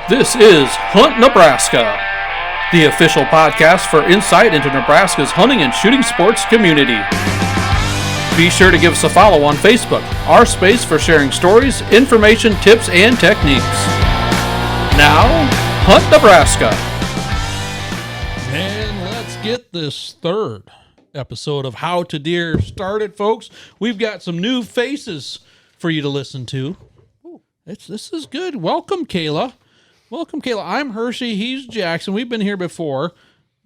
This is Hunt Nebraska, the official podcast for insight into Nebraska's hunting and shooting sports community. Be sure to give us a follow on Facebook, our space for sharing stories, information, tips, and techniques. Now, Hunt Nebraska. And let's get this third episode of How to Deer started, folks. We've got some new faces for you to listen to. This is good. Welcome, Kayla. I'm Hershy. He's Jackson. We've been here before,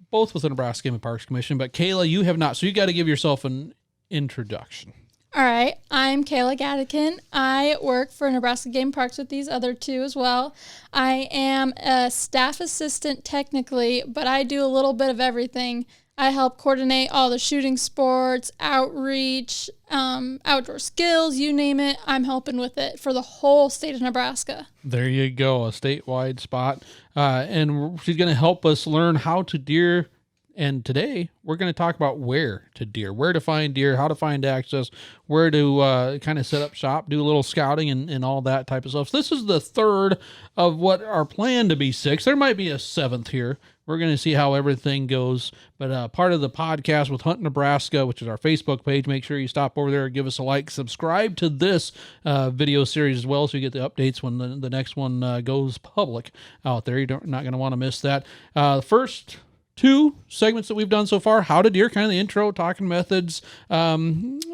both with the Nebraska Game and Parks Commission, but Kayla, you have not. So you got to give yourself an introduction. All right. I'm Kayla Gadeken. I work for Nebraska Game and Parks with these other two as well. I am a staff assistant technically, but I do a little bit of everything. I help coordinate all the shooting sports, outreach, outdoor skills, you name it. I'm helping with it for the whole state of Nebraska. There you go, a statewide spot. And she's going to help us learn how to deer. And today we're going to talk about where to deer, where to find deer, how to find access, where to kind of set up shop, do a little scouting and all that type of stuff. So this is the third of what are planned to be 6. There might be a 7th here. We're going to see how everything goes. But part of the podcast with Hunt Nebraska, which is our Facebook page, make sure you stop over there, give us a like, subscribe to this video series as well so you get the updates when the next one goes public out there. You're not going to want to miss that. The first 2 segments that we've done so far, how to deer, kind of the intro, talking methods,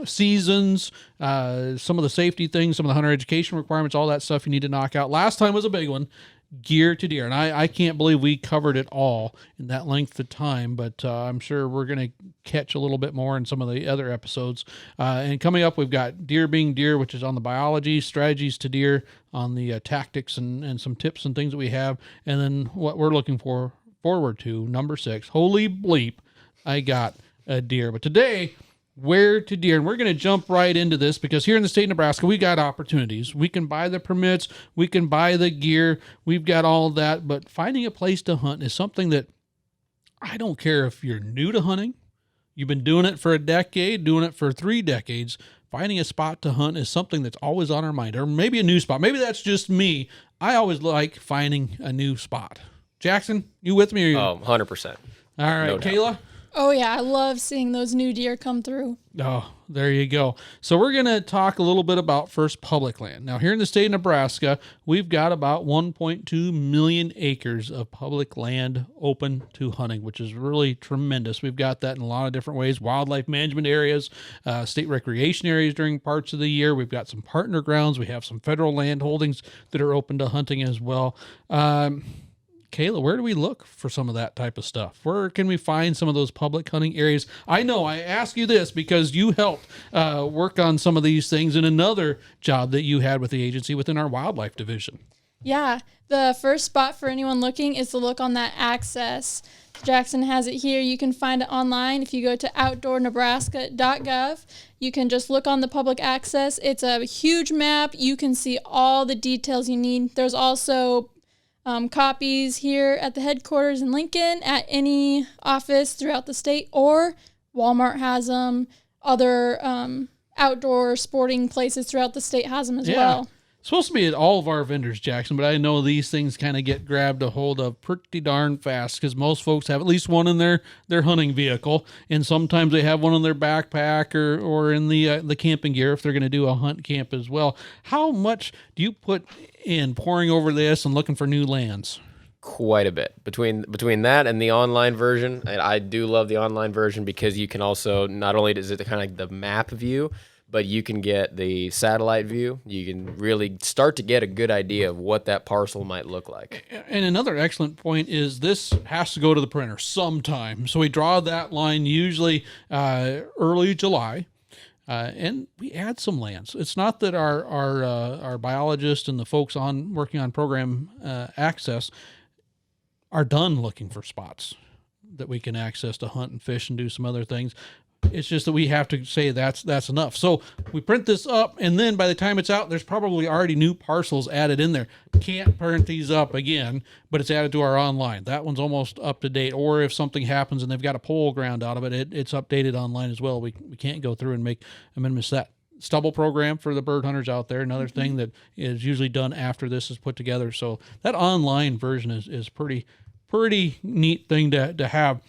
seasons, some of the safety things, some of the hunter education requirements, all that stuff you need to knock out. Last time was a big one. Gear to deer. And I can't believe we covered it all in that length of time, but I'm sure we're going to catch a little bit more in some of the other episodes. And coming up, we've got Deer Being Deer, which is on the biology, strategies to deer, on the tactics and some tips and things that we have. And then what we're looking forward to, number 6, holy bleep, I got a deer. But today, where to deer, and we're going to jump right into this because here in the state of Nebraska, we got opportunities. We can buy the permits, we can buy the gear, we've got all that, but finding a place to hunt is something that I don't care if you're new to hunting, you've been doing it for a decade, doing it for 3 decades, finding a spot to hunt is something that's always on our mind, or maybe a new spot. Maybe that's just me. I always like finding a new spot. Jackson, you with me? Oh, 100%. All right, no Kayla? Doubt. Oh, yeah. I love seeing those new deer come through. Oh, there you go. So we're going to talk a little bit about first public land. Now, here in the state of Nebraska, we've got about 1.2 million acres of public land open to hunting, which is really tremendous. We've got that in a lot of different ways. Wildlife management areas, state recreation areas during parts of the year. We've got some partner grounds. We have some federal land holdings that are open to hunting as well. Kayla, where do we look for some of that type of stuff? Where can we find some of those public hunting areas? I know I ask you this because you helped work on some of these things in another job that you had with the agency within our wildlife division. Yeah, the first spot for anyone looking is to look on that access. Jackson has it here. You can find it online. If you go to outdoornebraska.gov, you can just look on the public access. It's a huge map. You can see all the details you need. There's also copies here at the headquarters in Lincoln, at any office throughout the state, or Walmart has them. Other outdoor sporting places throughout the state has them as well. It's supposed to be at all of our vendors, Jackson, but I know these things kind of get grabbed a hold of pretty darn fast because most folks have at least one in their hunting vehicle, and sometimes they have one in their backpack or in the camping gear if they're going to do a hunt camp as well. How much do you put in pouring over this and looking for new lands? Quite a bit. Between that and the online version, and I do love the online version because you can also, not only is it kind of like the map view, but you can get the satellite view. You can really start to get a good idea of what that parcel might look like. And another excellent point is this has to go to the printer sometime. So we draw that line usually early July. And we add some lands. It's not that our biologists and the folks working on program access are done looking for spots that we can access to hunt and fish and do some other things. It's just that we have to say that's enough. So we print this up, and then by the time it's out, there's probably already new parcels added in there. Can't print these up again, but it's added to our online. That one's almost up to date. Or if something happens and they've got a pole ground out of it, it's updated online as well. We can't go through and make amendments to that. stubble program for the bird hunters out there. Another thing that is usually done after this is put together. So that online version is pretty neat thing to have.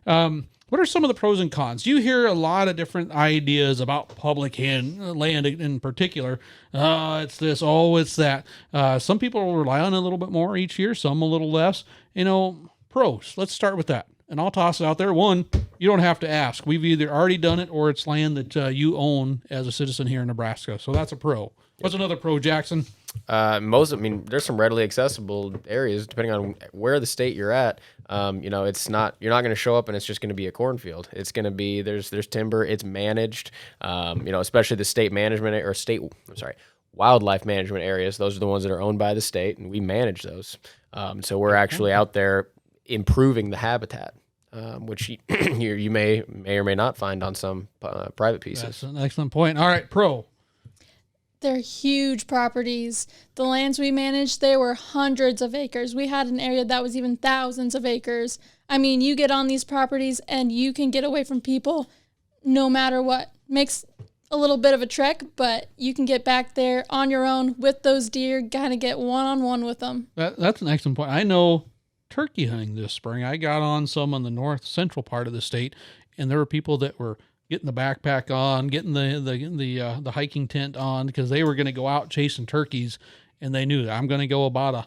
What are some of the pros and cons? You hear a lot of different ideas about public land in particular. It's this, it's that. Some people will rely on it a little bit more each year, some a little less. Pros, let's start with that. And I'll toss it out there. One, you don't have to ask. We've either already done it or it's land that you own as a citizen here in Nebraska. So that's a pro. What's another pro, Jackson? There's some readily accessible areas depending on where the state you're at. It's not, you're not going to show up and it's just going to be a cornfield. It's going to be, there's timber, it's managed, especially the wildlife management areas. Those are the ones that are owned by the state and we manage those. So we're actually out there improving the habitat, which you may or may not find on some private pieces. That's an excellent point. All right, pro. They're huge properties. The lands we managed, they were hundreds of acres. We had an area that was even thousands of acres. I mean, you get on these properties and you can get away from people no matter what. Makes a little bit of a trek, but you can get back there on your own with those deer, kind of get one-on-one with them. That's an excellent point. I know turkey hunting this spring. I got on some on the north central part of the state, and there were people that were getting the backpack on, getting the hiking tent on, because they were going to go out chasing turkeys, and they knew that I'm going to go about a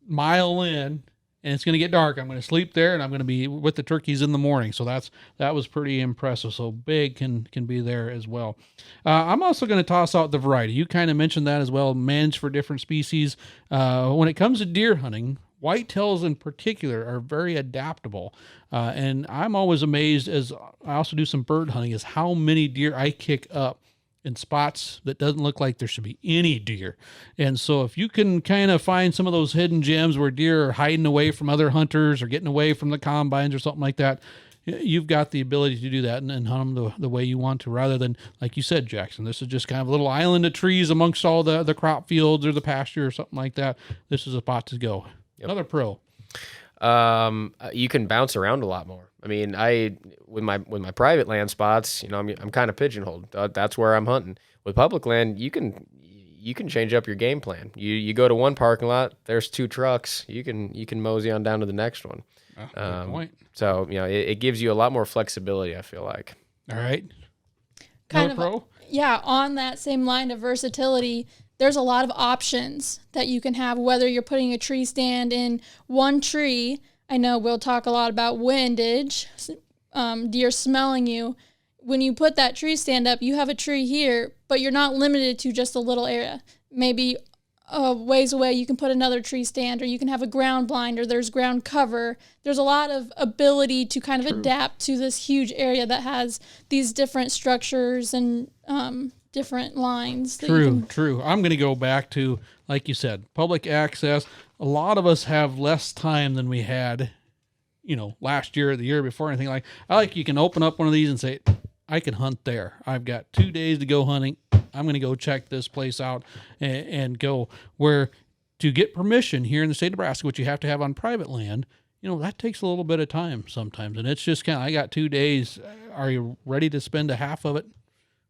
mile in, and it's going to get dark. I'm going to sleep there, and I'm going to be with the turkeys in the morning. So that was pretty impressive. So big can be there as well. I'm also going to toss out the variety. You kind of mentioned that as well, managed for different species. When it comes to deer hunting, whitetails in particular are very adaptable. And I'm always amazed, as I also do some bird hunting, is how many deer I kick up in spots that doesn't look like there should be any deer. And so if you can kind of find some of those hidden gems where deer are hiding away from other hunters or getting away from the combines or something like that, you've got the ability to do that and hunt them the way you want to, rather than, like you said, Jackson, this is just kind of a little island of trees amongst all the crop fields or the pasture or something like that. This is a spot to go. Yep. Another pro. You can bounce around a lot more. I mean, with my private land spots, I'm kind of pigeonholed. That's where I'm hunting. With public land, you can change up your game plan. You go to one parking lot, there's 2 trucks. You can mosey on down to the next one. Good point. So it gives you a lot more flexibility, I feel like. All right. Kind Another of pro. Yeah, on that same line of versatility, there's a lot of options that you can have, whether you're putting a tree stand in one tree. I know we'll talk a lot about windage, deer smelling you. When you put that tree stand up, you have a tree here, but you're not limited to just a little area. Maybe a ways away you can put another tree stand, or you can have a ground blind, or there's ground cover. There's a lot of ability to kind of adapt to this huge area that has these different structures and different lines. True. I'm going to go back to, like you said, public access. A lot of us have less time than we had, last year or the year before, anything like. You can open up one of these and say, I can hunt there. I've got 2 days to go hunting. I'm going to go check this place out and go. Where to get permission here in the state of Nebraska, which you have to have on private land, that takes a little bit of time sometimes. And it's just I got 2 days. Are you ready to spend a half of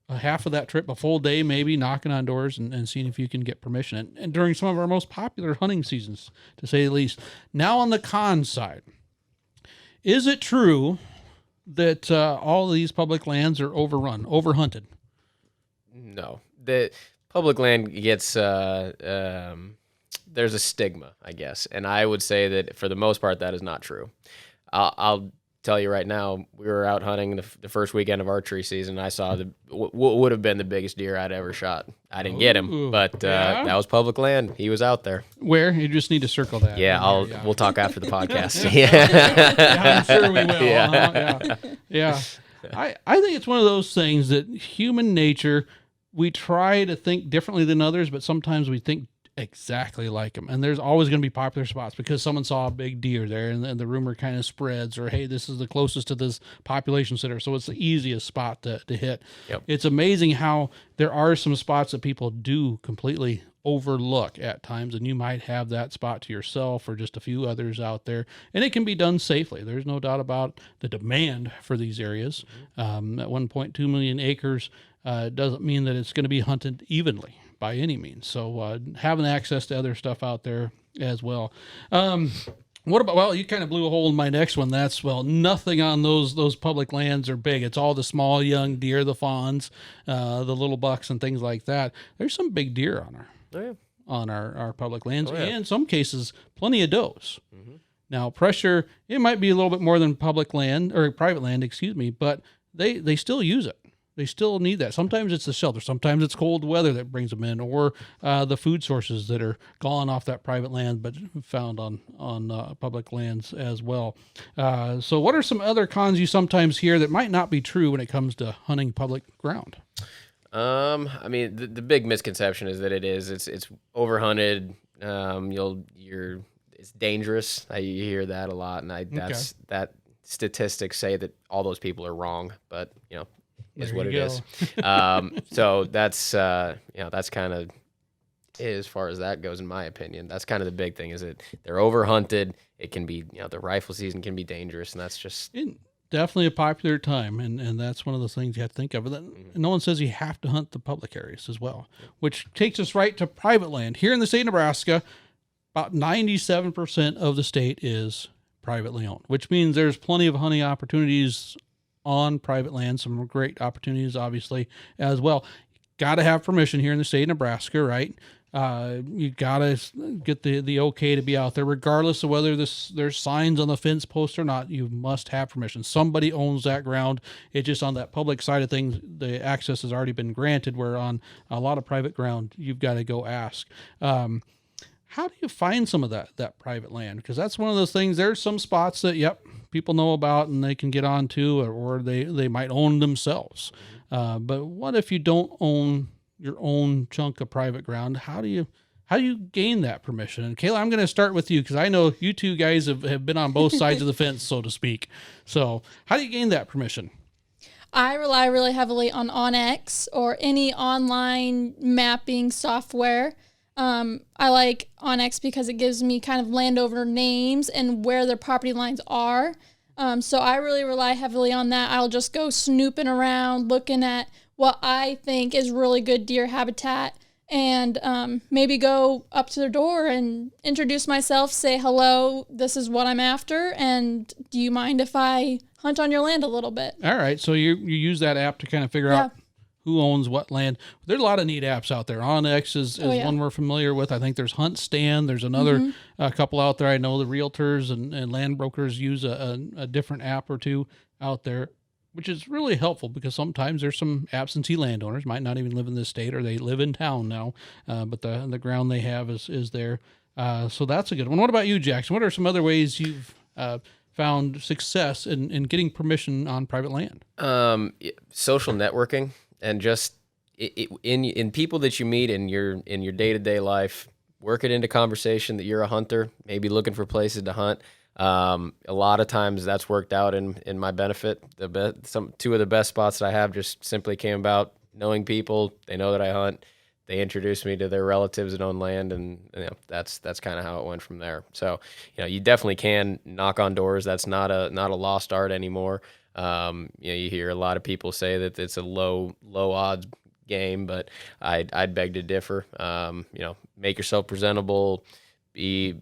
that trip, a full day maybe, knocking on doors and seeing if you can get permission? And during some of our most popular hunting seasons, to say the least. Now on the con side, is it true that all of these public lands are overhunted? No. The public land gets, there's a stigma, I guess. And I would say that for the most part, that is not true. I'll tell you right now, we were out hunting the first weekend of archery season. And I saw what would have been the biggest deer I'd ever shot. I didn't get him, but that was public land. He was out there. Where? You just need to circle that. Yeah, we'll talk after the podcast. Yeah, I'm sure we will. Yeah. I think it's one of those things that human nature, we try to think differently than others, but sometimes we think exactly like them. And there's always going to be popular spots because someone saw a big deer there, and the rumor kind of spreads, or, hey, this is the closest to this population center. So it's the easiest spot to hit. Yep. It's amazing how there are some spots that people do completely overlook at times, and you might have that spot to yourself or just a few others out there, and it can be done safely. There's no doubt about the demand for these areas. At 1.2 million acres doesn't mean that it's going to be hunted evenly by any means. So having access to other stuff out there as well. What about, well, you kind of blew a hole in my next one. That's, well, nothing on those public lands are big. It's all the small young deer, the fawns, the little bucks and things like that. There's some big deer on our public lands, and in some cases, plenty of does. Now, pressure, it might be a little bit more than public land or private land, but they still use it. They still need that. Sometimes it's the shelter. Sometimes it's cold weather that brings them in, or the food sources that are gone off that private land but found on public lands as well. So what are some other cons you sometimes hear that might not be true when it comes to hunting public ground? I mean, the big misconception is that it's overhunted. It's dangerous. You hear that a lot, and that statistics say that all those people are wrong, but is what it is. So that's kind of as far as that goes, in my opinion. That's kind of the big thing, is that they're overhunted. It can be, the rifle season can be dangerous, and that's just definitely a popular time, and that's one of those things you have to think of. No one says you have to hunt the public areas as well, which takes us right to private land. Here in the state of Nebraska, about 97% of the state is privately owned, which means there's plenty of hunting opportunities on private land, some great opportunities, obviously, as well. Got to have permission here in the state of Nebraska, right? You got to get the okay to be out there, regardless of whether there's signs on the fence post or not. You must have permission. Somebody owns that ground. It's just on that public side of things, the access has already been granted, where on a lot of private ground, you've got to go ask. How do you find some of that private land? Because that's one of those things. There's some spots that, people know about and they can get onto, or they might own themselves. But what if you don't own your own chunk of private ground? How do you gain that permission? And Kayla, I'm going to start with you, because I know you two guys have been on both sides of the fence, so to speak. So how do you gain that permission? I rely really heavily on OnX or any online mapping software. I like OnX because it gives me kind of landowner names and where their property lines are. So I really rely heavily on that. I'll just go snooping around, looking at what I think is really good deer habitat, and maybe go up to their door and introduce myself, say, hello, this is what I'm after, and do you mind if I hunt on your land a little bit? All right, so you use that app to kind of figure out who owns what land. There's a lot of neat apps out there. OnX is one we're familiar with. I think there's Hunt Stand. There's another couple out there. I know the realtors and land brokers use a different app or two out there, which is really helpful, because sometimes there's some absentee landowners, might not even live in this state, or they live in town now, but the ground they have is there. So that's a good one. What about you, Jackson? What are some other ways you've found success in getting permission on private land? Social networking. And just in people that you meet in your day-to-day life, work it into conversation that you're a hunter, maybe looking for places to hunt. A lot of times that's worked out in my benefit. Two of the best spots that I have just simply came about knowing people. They know that I hunt. They introduced me to their relatives that own land, and that's kind of how it went from there. So you definitely can knock on doors. That's not a lost art anymore. You hear a lot of people say that it's a low odds game, but I'd beg to differ. Make yourself presentable, be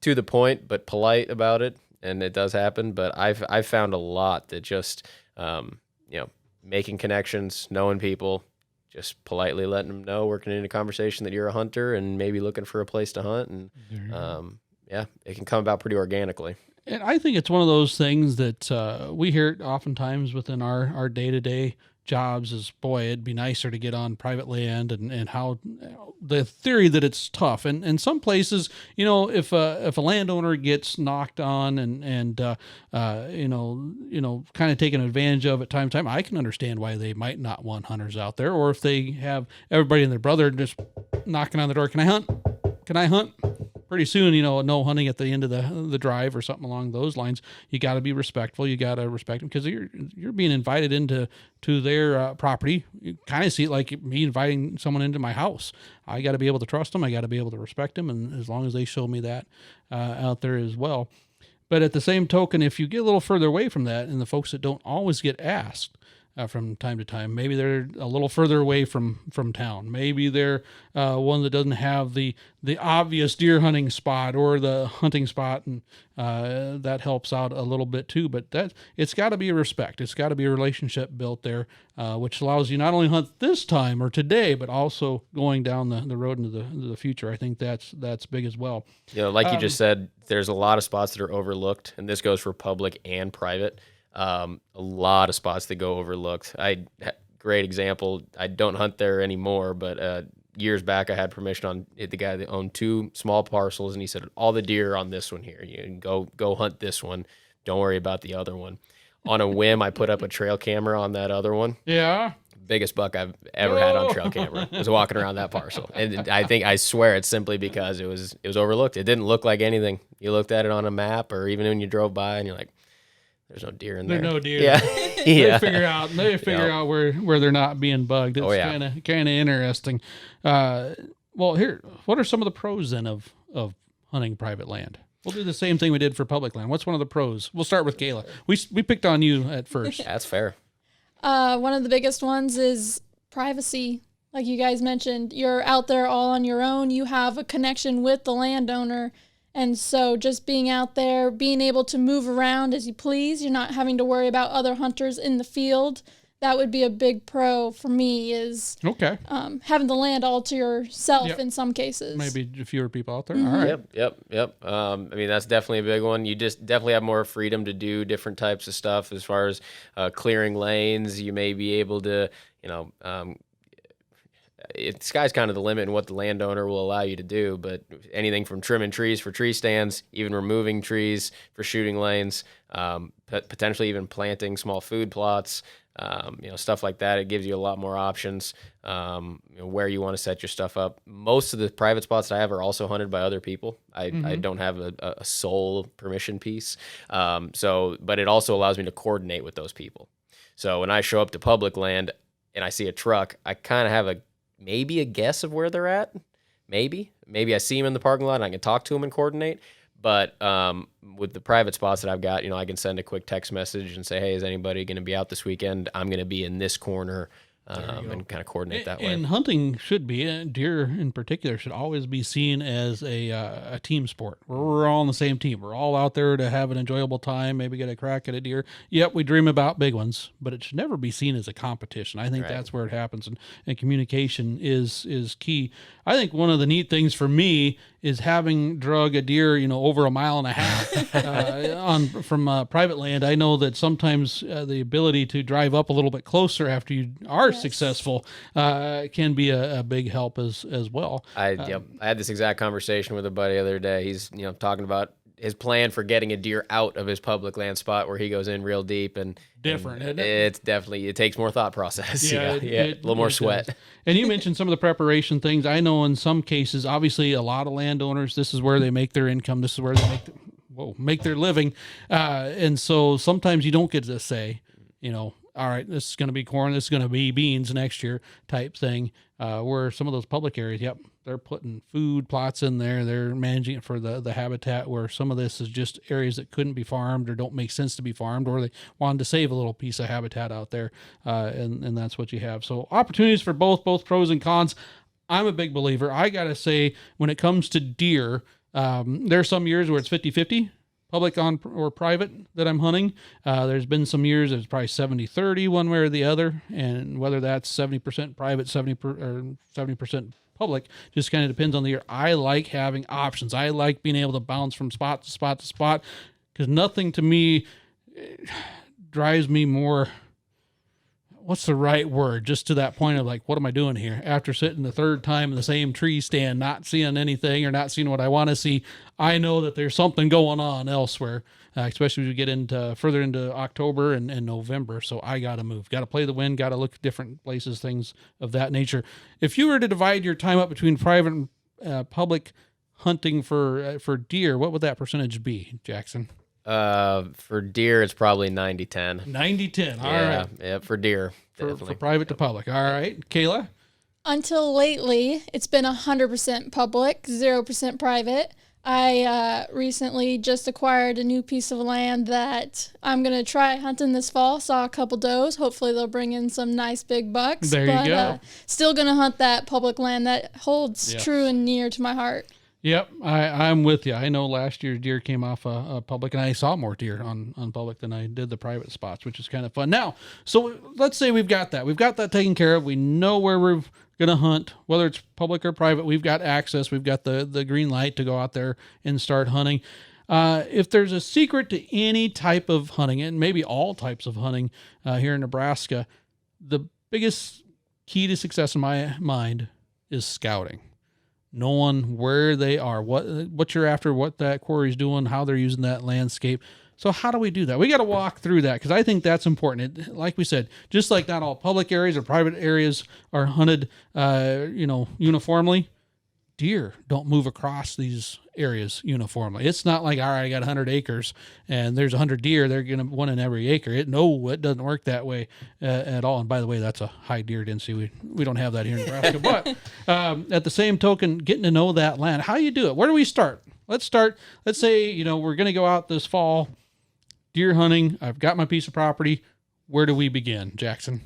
to the point but polite about it, and it does happen. But I've found a lot that just making connections, knowing people, just politely letting them know, working into conversation that you're a hunter and maybe looking for a place to hunt, and it can come about pretty organically. And I think it's one of those things that we hear it oftentimes within our day-to-day jobs is, boy, it'd be nicer to get on private land, and how the theory that it's tough. And some places, if a landowner gets knocked on and kind of taken advantage of at time to time, I can understand why they might not want hunters out there. Or if they have everybody and their brother just knocking on the door, can I hunt? Can I hunt? Pretty soon, no hunting at the end of the drive or something along those lines. You got to be respectful. You got to respect them, because you're being invited into their property. You kind of see it like me inviting someone into my house. I got to be able to trust them. I got to be able to respect them, and as long as they show me that out there as well. But at the same token, if you get a little further away from that, and the folks that don't always get asked from time to time, maybe they're a little further away from town. Maybe they're one that doesn't have the obvious deer hunting spot or the hunting spot, and that helps out a little bit too. But it's got to be a respect. It's got to be a relationship built there, which allows you not only hunt this time or today, but also going down the road into the future. I think that's big as well. Like you just said, there's a lot of spots that are overlooked, and this goes for public and private. A lot of spots that go overlooked. Great example. I don't hunt there anymore, but years back I had permission on the guy that owned 2 small parcels, and he said, all the deer are on this one here. You can go hunt this one. Don't worry about the other one. On a whim, I put up a trail camera on that other one. Yeah. Biggest buck I've ever had on trail camera was walking around that parcel. And I swear it's simply because it was overlooked. It didn't look like anything. You looked at it on a map, or even when you drove by, and you're like, there's no deer in there. There's no deer. Yeah. They figure out where they're not being bugged. It's kind of interesting. Well, here, what are some of the pros then of hunting private land? We'll do the same thing we did for public land. What's one of the pros? We'll start with Kayla. We picked on you at first. That's fair. One of the biggest ones is privacy. Like you guys mentioned, you're out there all on your own. You have a connection with the landowner. And so just being out there, being able to move around as you please, you're not having to worry about other hunters in the field. That would be a big pro for me, is having the land all to yourself in some cases. Maybe fewer people out there. Mm-hmm. All right. Yep. I mean, that's definitely a big one. You just definitely have more freedom to do different types of stuff as far as clearing lanes. You may be able to, sky's kind of the limit in what the landowner will allow you to do, but anything from trimming trees for tree stands, even removing trees for shooting lanes, potentially even planting small food plots, stuff like that. It gives you a lot more options where you want to set your stuff up. Most of the private spots that I have are also hunted by other people. I don't have a sole permission piece. But it also allows me to coordinate with those people. So when I show up to public land and I see a truck, I kind of have maybe a guess of where they're at. Maybe I see them in the parking lot and I can talk to them and coordinate. But with the private spots that I've got, I can send a quick text message and say, hey, is anybody going to be out this weekend? I'm going to be in this corner. And kind of coordinate that way. And hunting should be, deer in particular, should always be seen as a team sport. We're all on the same team. We're all out there to have an enjoyable time, maybe get a crack at a deer. Yep, we dream about big ones, but it should never be seen as a competition. I think that's where it happens, and communication is key. I think one of the neat things for me is having drug a deer, over a mile and a half from private land. I know that sometimes the ability to drive up a little bit closer after you are successful can be a big help as well. I had this exact conversation with a buddy the other day. He's talking about his plan for getting a deer out of his public land spot where he goes in real deep, and different. And it takes more thought process. Yeah, a little more sweat. Does. And you mentioned some of the preparation things. I know in some cases, obviously a lot of landowners, this is where they make their income. This is where they make their living. And so sometimes you don't get to say, all right, this is going to be corn, this is going to be beans next year type thing, where some of those public areas, they're putting food plots in there. They're managing it for the habitat, where some of this is just areas that couldn't be farmed or don't make sense to be farmed, or they wanted to save a little piece of habitat out there. And that's what you have. So opportunities for both pros and cons. I'm a big believer. I got to say, when it comes to deer, there are some years where it's 50-50. Public or private that I'm hunting. There's been some years it's probably 70-30 one way or the other, and whether that's 70% private, 70% public, just kind of depends on the year. I like having options. I like being able to bounce from spot to spot to spot, because nothing to me drives me more. what's the right word? Just to that point of like, what am I doing here? After sitting the third time in the same tree stand, not seeing anything or not seeing what I want to see, I know that there's something going on elsewhere, especially as we get into further into October and November. So I got to move, got to play the wind, got to look at different places, things of that nature. If you were to divide your time up between private and public hunting for deer, what would that percentage be, Jackson? For deer, it's probably 90-10. 90-10. All right. Yeah, for deer. For private to public. All right. Kayla? Until lately, it's been 100% public, 0% private. I recently just acquired a new piece of land that I'm going to try hunting this fall. Saw a couple does. Hopefully they'll bring in some nice big bucks. There you go. Still going to hunt that public land that holds true and near to my heart. Yep, I'm with you. I know last year deer came off a public, and I saw more deer on public than I did the private spots, which is kind of fun. Now, so let's say we've got that taken care of. We know where we're going to hunt, whether it's public or private. We've got access. We've got the green light to go out there and start hunting. If there's a secret to any type of hunting, and maybe all types of hunting here in Nebraska, the biggest key to success in my mind is scouting. Knowing where they are, what you're after, what that quarry's doing, how they're using that landscape. So how do we do that? We got to walk through that because I think that's important. Like we said, just like not all public areas or private areas are hunted, uniformly. Deer don't move across these areas uniformly. It's not like, all right, I got 100 acres and there's 100 deer. They're going to one in every acre. It doesn't work that way at all. And by the way, that's a high deer density. We don't have that here in Nebraska. But at the same token, getting to know that land, how you do it. Where do we start? Let's say, we're going to go out this fall deer hunting. I've got my piece of property. Where do we begin, Jackson?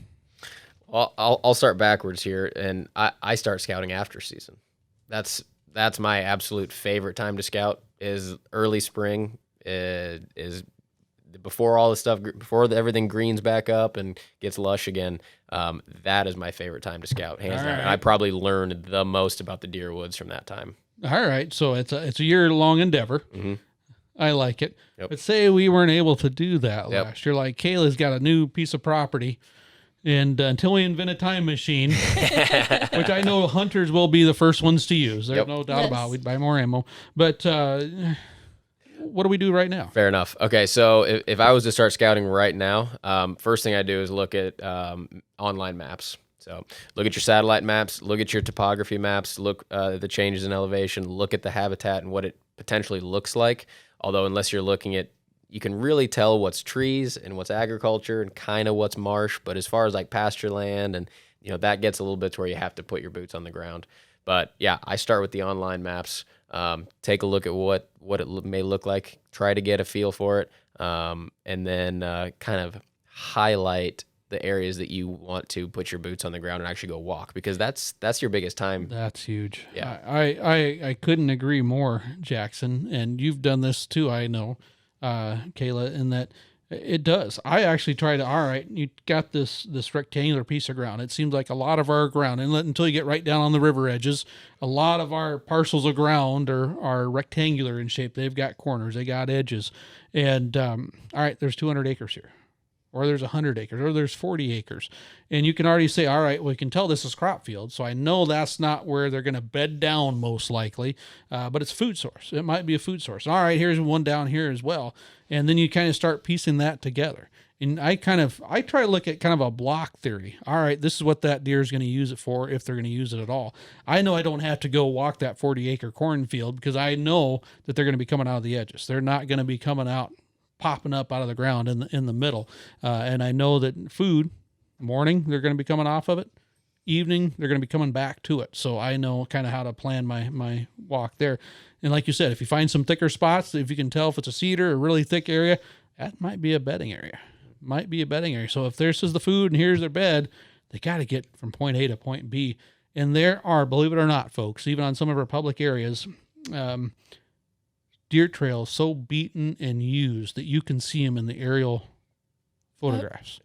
Well, I'll start backwards here, and I start scouting after season. That's my absolute favorite time to scout is early spring. Is before all the stuff, before everything greens back up and gets lush again. That is my favorite time to scout, hands down. Right. I probably learned the most about the deer woods from that time. All right, so it's a year-long endeavor. Mm-hmm. I like it. Yep. But say we weren't able to do that last year. Like Kayla's got a new piece of property. And until we invent a time machine, which I know hunters will be the first ones to use. There's no doubt about it. We'd buy more ammo. But what do we do right now? Fair enough. Okay, so if I was to start scouting right now, first thing I do is look at online maps. So look at your satellite maps, look at your topography maps, look at the changes in elevation, look at the habitat and what it potentially looks like. Although unless you're looking at, you can really tell what's trees and what's agriculture and kind of what's marsh. But as far as like pasture land and, that gets a little bit to where you have to put your boots on the ground. But yeah, I start with the online maps, take a look at what it may look like, try to get a feel for it, and then kind of highlight the areas that you want to put your boots on the ground and actually go walk, because that's your biggest time. That's huge. Yeah. I couldn't agree more, Jackson. And you've done this too, I know. Kayla, in that it does. I actually try to, all right, you got this rectangular piece of ground. It seems like a lot of our ground, and until you get right down on the river edges, a lot of our parcels of ground are rectangular in shape. They've got corners, they got edges. And, all right, there's 200 acres here, or there's 100 acres, or there's 40 acres. And you can already say, all right, we can tell this is crop field. So I know that's not where they're going to bed down most likely, but it's food source. It might be a food source. All right, here's one down here as well. And then you kind of start piecing that together. And I try to look at kind of a block theory. All right, this is what that deer is going to use it for, if they're going to use it at all. I know I don't have to go walk that 40-acre cornfield because I know that they're going to be coming out of the edges. They're not going to be coming out, popping up out of the ground in the middle. And I know that food, morning, they're going to be coming off of it. Evening, they're going to be coming back to it. So I know kind of how to plan my walk there. And like you said, if you find some thicker spots, if you can tell if it's a cedar or really thick area, that might be a bedding area. So if this is the food and here's their bed, they got to get from point A to point B. And there are, believe it or not, folks, even on some of our public areas, deer trails so beaten and used that you can see them in the aerial photographs.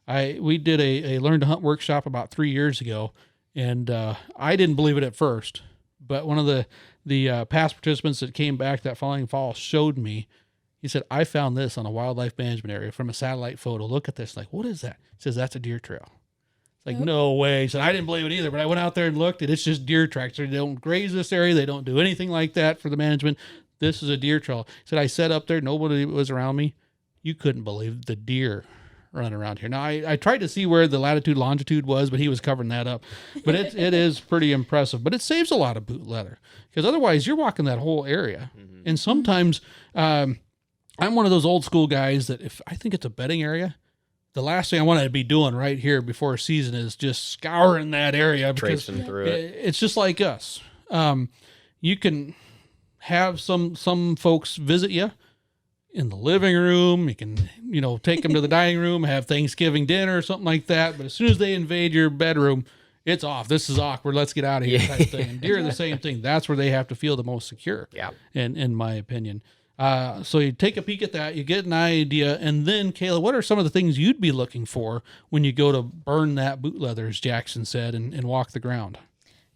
We did a learn to hunt workshop about 3 years ago, and I didn't believe it at first, but one of the past participants that came back that following fall showed me. He said, I found this on a wildlife management area from a satellite photo. Look at this. Like, what is that? He says, that's a deer trail. It's like, no way. He said, I didn't believe it either, but I went out there and looked, and it's just deer tracks. They don't graze this area. They don't do anything like that for the management. This is a deer trail. He said, I sat up there. Nobody was around me. You couldn't believe the deer running around here. Now, I tried to see where the latitude, longitude was, but he was covering that up. But it is pretty impressive. But it saves a lot of boot leather, because otherwise you're walking that whole area. Mm-hmm. And sometimes I'm one of those old school guys that if I think it's a bedding area, the last thing I want to be doing right here before a season is just scouring that area. Tracing through it. It's just like us. You can have some folks visit you in the living room. You can, take them to the dining room, have Thanksgiving dinner or something like that. But as soon as they invade your bedroom, it's off. This is awkward. Let's get out of here type thing. And deer are the same thing. That's where they have to feel the most secure. Yeah. In my opinion. So you take a peek at that, you get an idea, and then, Kayla, what are some of the things you'd be looking for when you go to burn that boot leather, as Jackson said, and walk the ground?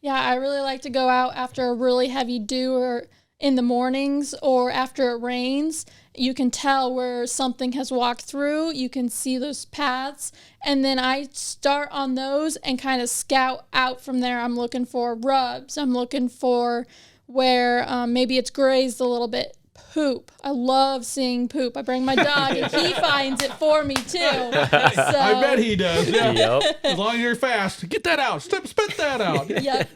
Yeah, I really like to go out after a really heavy dew or in the mornings or after it rains. You can tell where something has walked through. You can see those paths. And then I start on those and kind of scout out from there. I'm looking for rubs. I'm looking for where maybe it's grazed a little bit. Poop. I love seeing poop. I bring my dog and he finds it for me too. So, I bet he does. Yeah. Yep. As long as you're fast, get that out. Spit that out. Yep.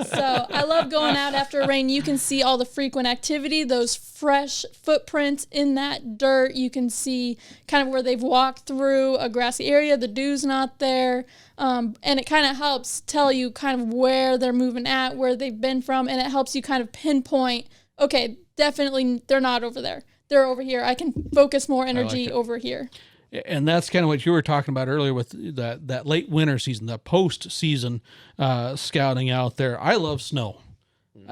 So I love going out after rain. You can see all the frequent activity, those fresh footprints in that dirt. You can see kind of where they've walked through a grassy area. The dew's not there. And it kind of helps tell you kind of where they're moving at, where they've been from. And it helps you kind of pinpoint, okay, definitely they're not over there. They're over here. I can focus more energy over here. And that's kind of what you were talking about earlier with that late winter season, the post-season scouting out there. I love snow.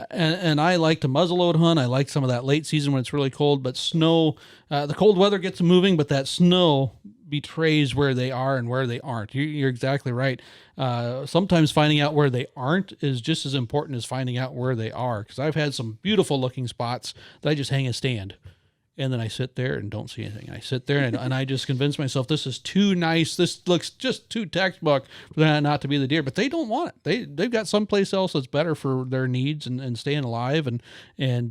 And I like to muzzleload hunt. I like some of that late season when it's really cold. But snow, the cold weather gets them moving, but that snow betrays where they are and where they aren't. You're exactly right. Sometimes finding out where they aren't is just as important as finding out where they are. Because I've had some beautiful looking spots that I just hang a stand. And then I sit there and don't see anything. I sit there and I just convince myself this is too nice. This looks just too textbook for that not to be the deer. But they don't want it. They've got someplace else that's better for their needs and staying alive and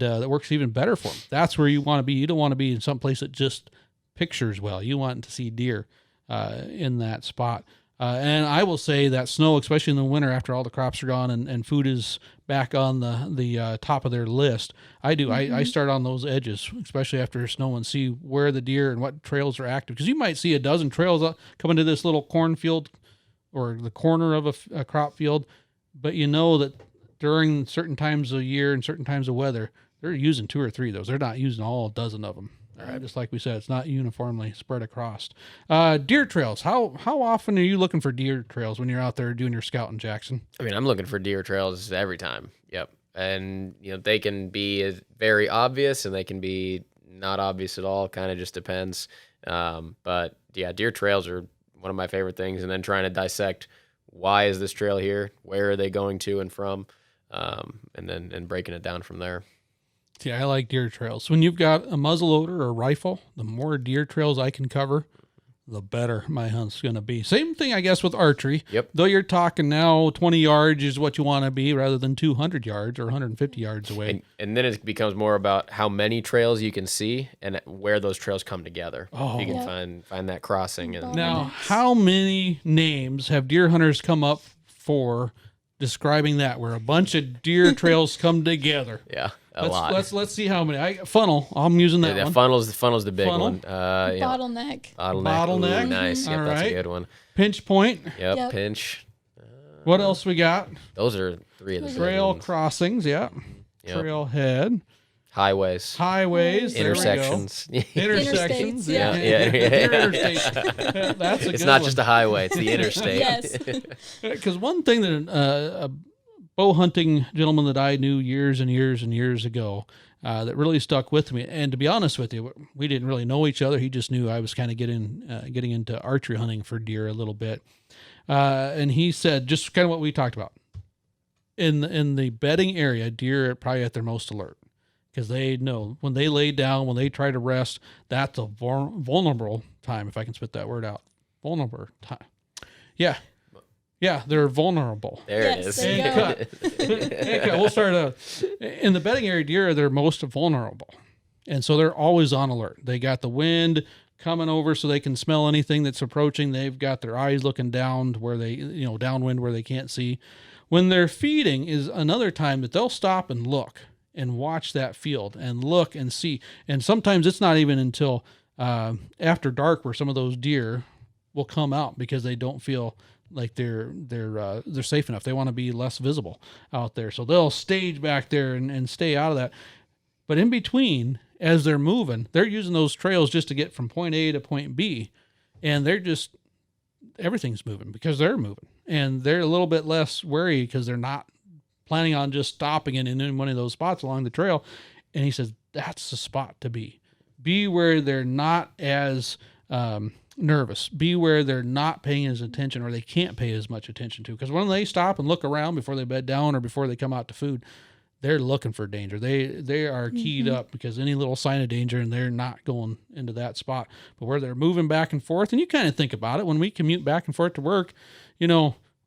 that works even better for them. That's where you want to be. You don't want to be in some place that just pictures well. You want to see deer in that spot. And I will say that snow, especially in the winter after all the crops are gone and food is back on the top of their list, I do. Mm-hmm. I start on those edges, especially after snow, and see where the deer and what trails are active. Because you might see a dozen trails coming to this little cornfield or the corner of a crop field, but you know that during certain times of year and certain times of weather, they're using 2 or 3 of those. They're not using all dozen of them. Just like we said, it's not uniformly spread across. Deer trails. How often are you looking for deer trails when you're out there doing your scouting, Jackson? I mean, I'm looking for deer trails every time. Yep. And, they can be very obvious and they can be not obvious at all. Kind of just depends. But, yeah, deer trails are one of my favorite things. And then trying to dissect why is this trail here? Where are they going to and from? And breaking it down from there. Yeah, I like deer trails. When you've got a muzzleloader or a rifle, the more deer trails I can cover, the better my hunt's going to be. Same thing, I guess, with archery. Yep. Though you're talking now 20 yards is what you want to be rather than 200 yards or 150 yards away. And then it becomes more about how many trails you can see and where those trails come together. Oh. You can find that crossing. And now, how many names have deer hunters come up for describing that, where a bunch of deer trails come together? Yeah. A lot. Let's see how many. Funnel. I'm using that one. Funnel's the big one. Bottleneck. Bottleneck. Ooh, nice. Yep, that's a good one. Pinch point. Yep. Pinch. What else we got? Those are 3 of the trail crossings. Yeah. Yep. Trailhead. Highways. Intersections. Intersections. Yeah. That's a good It's not one. just a highway; it's the interstate. Yes. Because one thing that a bow hunting gentleman that I knew years and years and years ago that really stuck with me, and to be honest with you, we didn't really know each other. He just knew I was kind of getting into archery hunting for deer a little bit, and he said just kind of what we talked about. In the bedding area, deer are probably at their most alert. Because they know when they lay down, when they try to rest, that's a vulnerable time, if I can spit that word out. Vulnerable time. Yeah. Yeah, they're vulnerable. There it Yes, is. there you Okay, we'll start in the bedding area. Deer, they're most vulnerable, and so they're always on alert. They got the wind coming over, so they can smell anything that's approaching. They've got their eyes looking down where they, downwind where they can't see. When they're feeding is another time that they'll stop and look and watch that field and look and see. And sometimes it's not even until after dark where some of those deer will come out because they don't feel like they're safe enough. They want to be less visible out there. So they'll stage back there and stay out of that. But in between, as they're moving, they're using those trails just to get from point A to point B. And everything's moving because they're moving. And they're a little bit less wary because they're not planning on just stopping in one of those spots along the trail. And he says, that's the spot to be. Be where they're not as nervous. Be where they're not paying as attention or they can't pay as much attention to. Because when they stop and look around before they bed down or before they come out to food, they're looking for danger. They are keyed up because any little sign of danger and they're not going into that spot. But where they're moving back and forth, and you kind of think about it when we commute back and forth to work,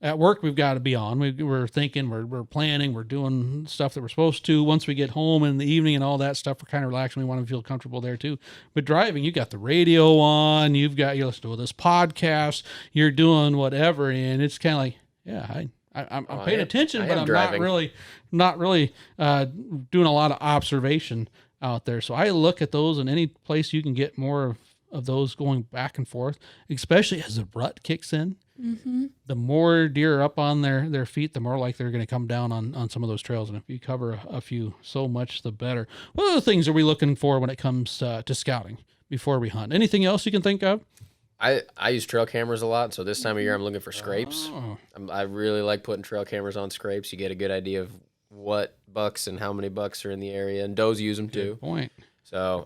at work we've got to be on. We're thinking, we're planning, we're doing stuff that we're supposed to. Once we get home in the evening and all that stuff, we're kind of relaxing. We want to feel comfortable there too. But driving, you got the radio on, you're listening to this podcast, you're doing whatever, and it's kind of like, yeah, I'm paying attention, but I'm driving. not really doing a lot of observation out there. So I look at those, and any place you can get more of those going back and forth, especially as the rut kicks in. Mm-hmm. The more deer are up on their feet, the more likely they're going to come down on some of those trails. And if you cover a few, so much the better. What other things are we looking for when it comes to scouting before we hunt? Anything else you can think of? I use trail cameras a lot, so this time of year I'm looking for scrapes. Oh. I really like putting trail cameras on scrapes. You get a good idea of what bucks and how many bucks are in the area, and does use them too. Good point. So,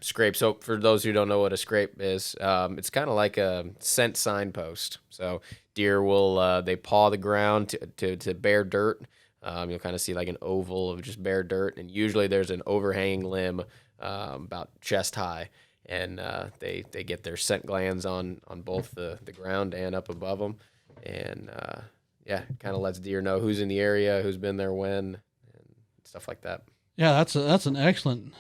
scrape. So for those who don't know what a scrape is, it's kind of like a scent signpost. So deer will, they paw the ground to bare dirt. You'll kind of see like an oval of just bare dirt, and usually there's an overhanging limb about chest high. And they get their scent glands on both the ground and up above them. And, kind of lets deer know who's in the area, who's been there when, and stuff like that. Yeah, that's an excellent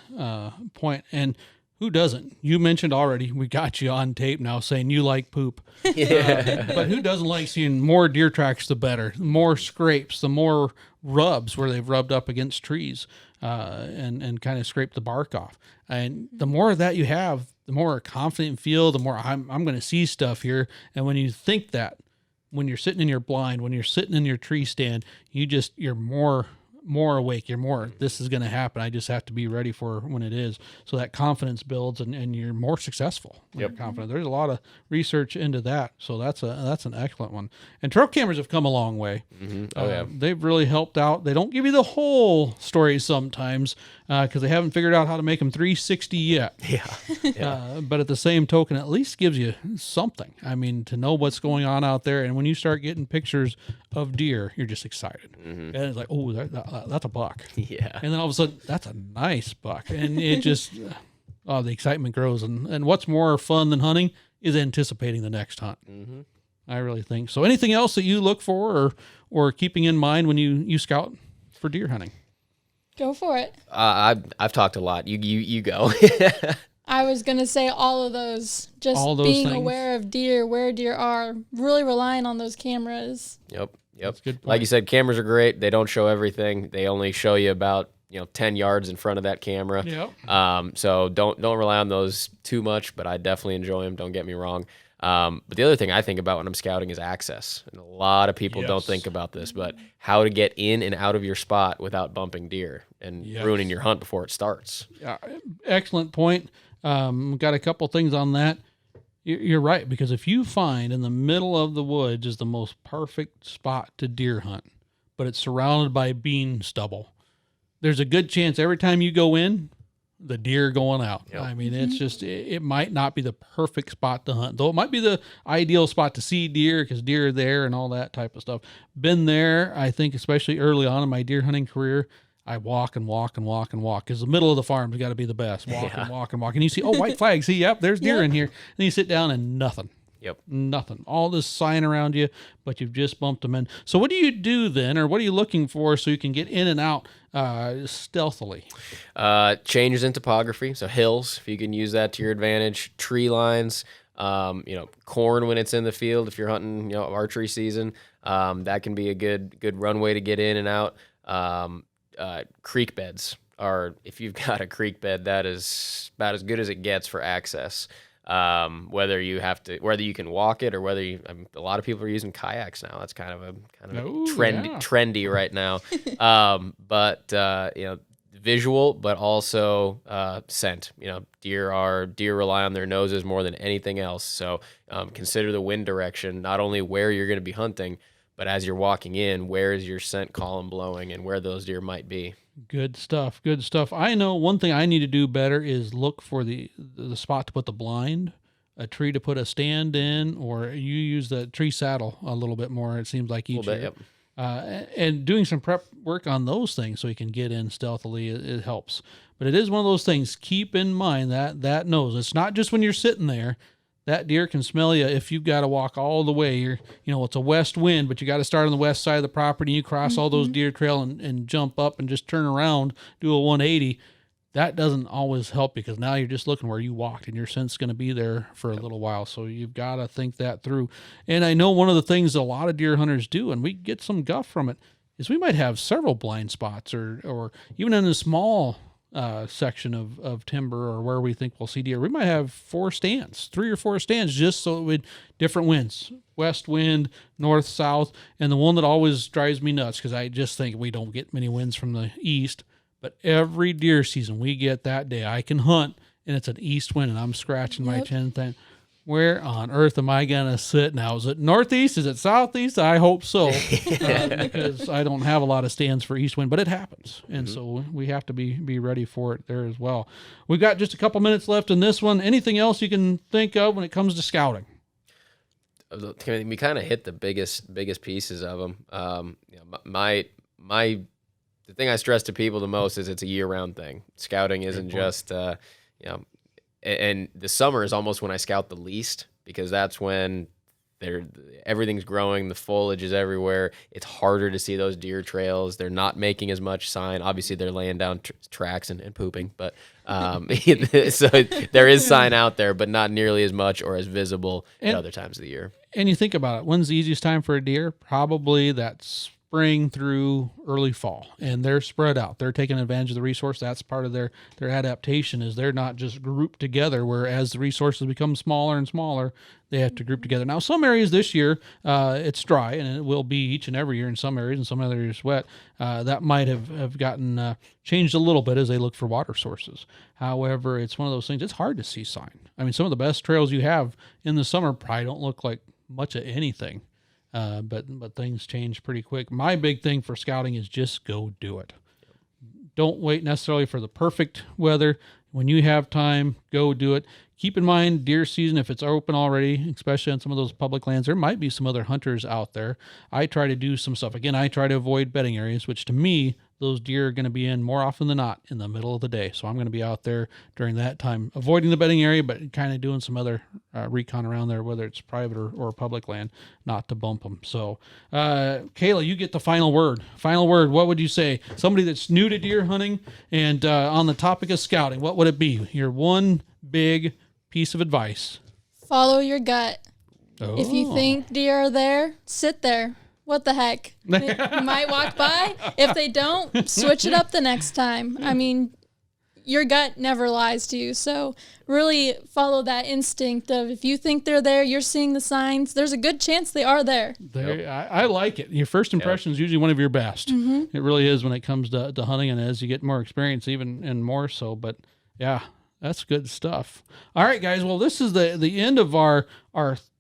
point. And who doesn't? You mentioned already, we got you on tape now saying you like poop. Yeah. But who doesn't like seeing more deer tracks, the better. The more scrapes, the more rubs where they've rubbed up against trees and kind of scraped the bark off. And the more of that you have, the more confident you feel, the more I'm going to see stuff here. And when you think that, when you're sitting in your blind, when you're sitting in your tree stand, you're more awake. You're more, this is going to happen. I just have to be ready for when it is. So that confidence builds and you're more successful when you're confident. There's a lot of research into that. So that's an excellent one. And trail cameras have come a long way. Mm-hmm. Oh, yeah. They've really helped out. They don't give you the whole story sometimes because they haven't figured out how to make them 360 yet. Yeah. But at the same token, at least gives you something. I mean, to know what's going on out there. And when you start getting pictures of deer, you're just excited. Mm-hmm. And it's like, oh, that's a buck. Yeah. And then all of a sudden, that's a nice buck. And it just, the excitement grows. And what's more fun than hunting is anticipating the next hunt. Mm-hmm. I really think so. Anything else that you look for or keeping in mind when you scout for deer hunting? Go for it. I've talked a lot. You go. I was going to say all of those. Just all those being things. Aware of deer, where deer are, really relying on those cameras. Yep. That's a good point. Like you said, cameras are great. They don't show everything. They only show you about 10 yards in front of that camera. Yep. So don't rely on those too much, but I definitely enjoy them. Don't get me wrong. But the other thing I think about when I'm scouting is access. And a lot of people don't think about this, but how to get in and out of your spot without bumping deer and ruining your hunt before it starts. Yeah, excellent point. Got a couple things on that. You're right, because if you find in the middle of the woods is the most perfect spot to deer hunt, but it's surrounded by bean stubble, there's a good chance every time you go in, the deer going out. Yep. I mean, it's just, it might not be the perfect spot to hunt, though it might be the ideal spot to see deer because deer are there and all that type of stuff. Been there, I think, especially early on in my deer hunting career. I walk and walk and walk and walk because the middle of the farm's got to be the best. Walk and walk and walk. And you see, white flag. See, there's deer in here. And you sit down and nothing. Yep. Nothing. All this sign around you, but you've just bumped them in. So what do you do then, or what are you looking for so you can get in and out stealthily? Changes in topography. So hills, if you can use that to your advantage. Tree lines, corn when it's in the field. If you're hunting, archery season, that can be a good runway to get in and out. Creek beds are, if you've got a creek bed, that is about as good as it gets for access. Whether you can walk it or a lot of people are using kayaks now. That's kind of a trendy right now. Visual, but also scent. Deer rely on their noses more than anything else. So consider the wind direction, not only where you're going to be hunting, but as you're walking in, where is your scent column blowing and where those deer might be. Good stuff. Good stuff. I know one thing I need to do better is look for the spot to put the blind, a tree to put a stand in, or you use the tree saddle a little bit more. It seems like each year. Yep. And doing some prep work on those things so you can get in stealthily, it helps. But it is one of those things. Keep in mind that nose. It's not just when you're sitting there. That deer can smell you if you've got to walk all the way. It's a west wind, but you got to start on the west side of the property. You cross all those deer trail and jump up and just turn around, do a 180. That doesn't always help because now you're just looking where you walked and your scent's going to be there for a little while. So you've got to think that through. And I know one of the things a lot of deer hunters do, and we get some guff from it, is we might have several blind spots or even in a small section of timber or where we think we'll see deer, we might have 3 or 4 stands, just so with different winds, west wind, north, south. And the one that always drives me nuts, because I just think we don't get many winds from the east, but every deer season we get that day I can hunt and it's an east wind and I'm scratching my chin thing. Where on earth am I going to sit now? Is it northeast? Is it southeast? I hope so, because I don't have a lot of stands for east wind, but it happens. And so we have to be ready for it there as well. We've got just a couple minutes left in this one. Anything else you can think of when it comes to scouting? We kind of hit the biggest pieces of them. The thing I stress to people the most is it's a year-round thing. Scouting isn't just, and the summer is almost when I scout the least, because that's when everything's growing, the foliage is everywhere. It's harder to see those deer trails. They're not making as much sign. Obviously, they're laying down tracks and pooping, but so there is sign out there, but not nearly as much or as visible at other times of the year. And you think about it, when's the easiest time for a deer? Probably that's spring through early fall, and they're spread out. They're taking advantage of the resource. That's part of their adaptation, is they're not just grouped together, whereas the resources become smaller and smaller, they have to group together. Now, some areas this year, it's dry, and it will be each and every year in some areas, and some other areas wet. That might have gotten changed a little bit as they look for water sources. However, it's one of those things, it's hard to see sign. I mean, some of the best trails you have in the summer probably don't look like much of anything. But things change pretty quick. My big thing for scouting is just go do it. Don't wait necessarily for the perfect weather. When you have time, go do it. Keep in mind, deer season, if it's open already, especially on some of those public lands, there might be some other hunters out there. I try to do some stuff. Again, I try to avoid bedding areas, which to me, those deer are going to be in more often than not in the middle of the day. So I'm going to be out there during that time, avoiding the bedding area, but kind of doing some other recon around there, whether it's private or public land, not to bump them. So, Kayla, you get the final word. Final word, what would you say? Somebody that's new to deer hunting and on the topic of scouting, what would it be? Your one big piece of advice. Follow your gut. Oh. If you think deer are there, sit there. What the heck? You might walk by. If they don't, switch it up the next time. I mean, your gut never lies to you. So really follow that instinct of, if you think they're there, you're seeing the signs, there's a good chance they are there. I like it. Your first impression is usually one of your best. It really is when it comes to hunting, and as you get more experience, even and more so. But yeah, that's good stuff. All right, guys. Well, this is the end of our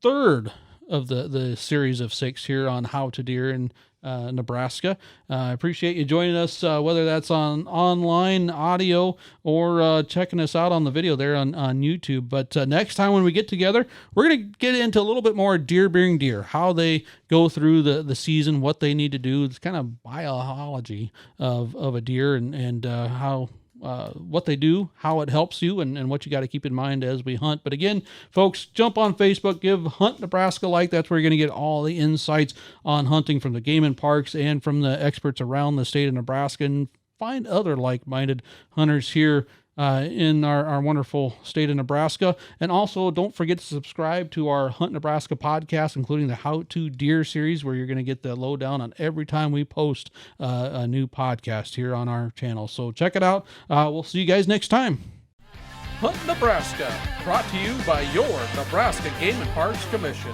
third of the series of 6 here on how to deer in Nebraska. I appreciate you joining us, whether that's on online audio or checking us out on the video there on YouTube. But next time when we get together, we're going to get into a little bit more deer bearing deer, how they go through the season, what they need to do. It's kind of biology of a deer and how what they do, how it helps you, and what you got to keep in mind as we hunt. But again, folks, jump on Facebook, give Hunt Nebraska a like. That's where you're going to get all the insights on hunting from the game and parks and from the experts around the state of Nebraska, and find other like-minded hunters here in our wonderful state of Nebraska. And also, don't forget to subscribe to our Hunt Nebraska podcast, including the How to Deer series, where you're going to get the lowdown on every time we post a new podcast here on our channel. So check it out. We'll see you guys next time. Hunt Nebraska, brought to you by your Nebraska Game and Parks Commission.